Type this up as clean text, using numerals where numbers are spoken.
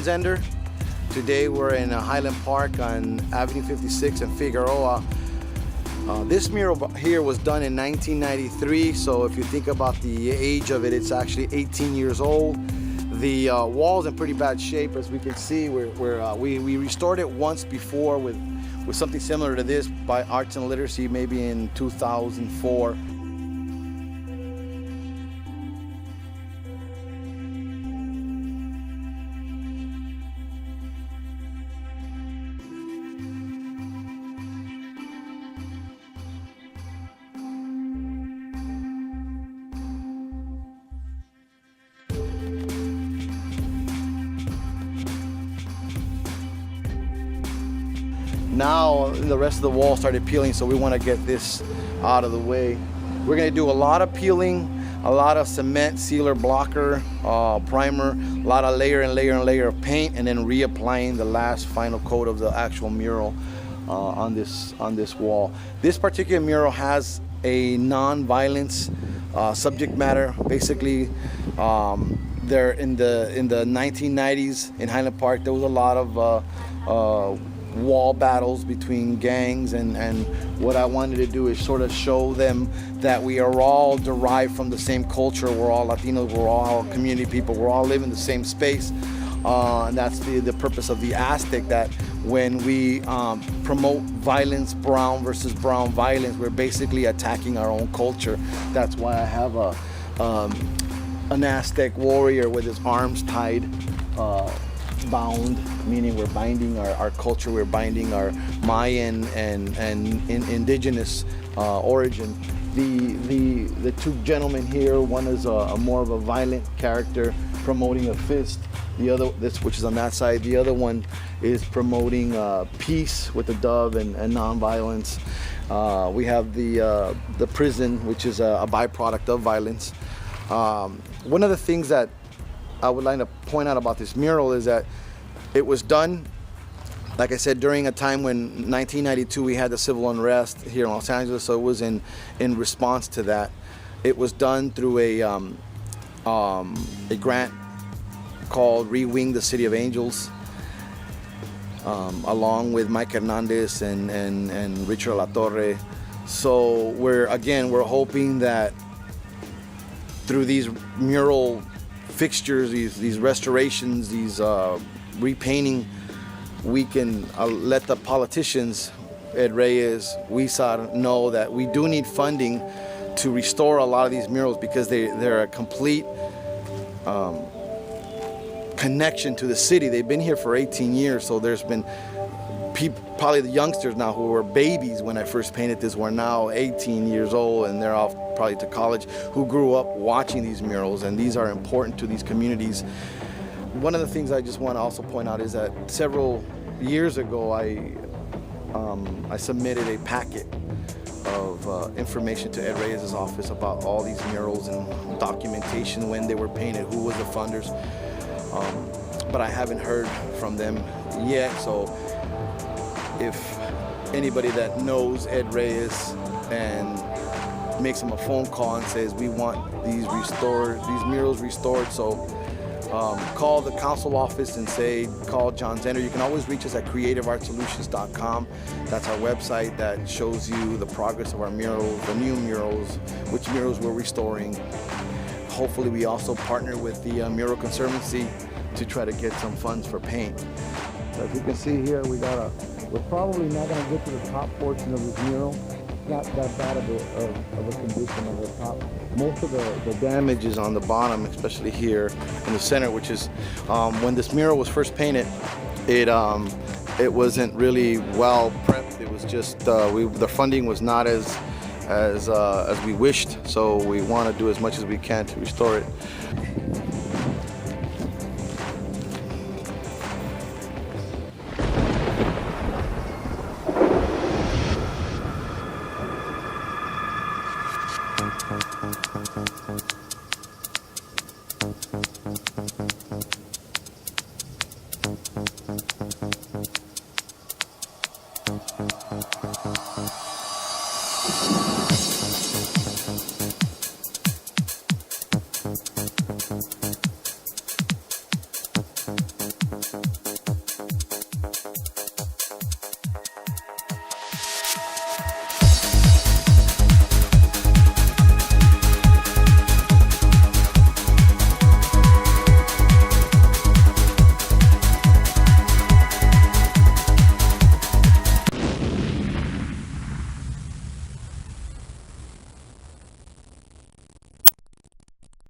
Zender. Today we're in Highland Park on Avenue 56 in Figueroa. This mural here was done in 1993, so if you think about the age of it, it's actually 18 years old. The wall's in pretty bad shape, as we can see. We restored it once before with something similar to this by Arts and Literacy, maybe in 2004. Now the rest of the wall started peeling, so we want to get this out of the way. We're going to do a lot of peeling, a lot of cement, sealer, blocker, primer, a lot of layer and layer and layer of paint, and then reapplying the last final coat of the actual mural on this wall. This particular mural has a non-violence subject matter. Basically, there in the 1990s in Highland Park, there was a lot of wall battles between gangs, and what I wanted to do is sort of show them that we are all derived from the same culture. We're all Latinos, we're all community people, we're all living in the same space, and that's the purpose of the Aztec, that when we promote violence, brown versus brown violence, we're basically attacking our own culture. That's why I have an Aztec warrior with his arms tied, bound, meaning we're binding our culture, we're binding our Mayan and indigenous origin. The two gentlemen here, one is a more of a violent character promoting a fist, the other, which is on that side, the other one is promoting peace with the dove and nonviolence. We have the prison, which is a byproduct of violence. One of the things that I would like to point out about this mural is that it was done, like I said, during a time when 1992 we had the civil unrest here in Los Angeles, so it was in response to that. It was done through a grant called Re-Wing the City of Angels, along with Mike Hernandez and Richard La Torre. So we're hoping that through these mural fixtures, these restorations, these repainting, we can let the politicians, Ed Reyes, Huizar, know that we do need funding to restore a lot of these murals, because they're a complete connection to the city. They've been here for 18 years, so there's been people, probably the youngsters now who were babies when I first painted this, were now 18 years old, and they're off probably to college, who grew up watching these murals, and these are important to these communities. One of the things I just want to also point out is that several years ago I submitted a packet of information to Ed Reyes' office about all these murals and documentation, when they were painted, who was the funders, but I haven't heard from them yet. So if anybody that knows Ed Reyes and makes him a phone call and says we want these murals restored, so call the council office and call John Zender. You can always reach us at creativeartsolutions.com. That's our website that shows you the progress of our murals, the new murals, which murals we're restoring. Hopefully we also partner with the Mural Conservancy to try to get some funds for paint. So as you can see here, we're probably not going to get to the top portion of this mural. Not that bad of a condition of the top. Most of the damage is on the bottom, especially here in the center, which is when this mural was first painted, it wasn't really well prepped. It was just the funding was not as we wished, so we want to do as much as we can to restore it.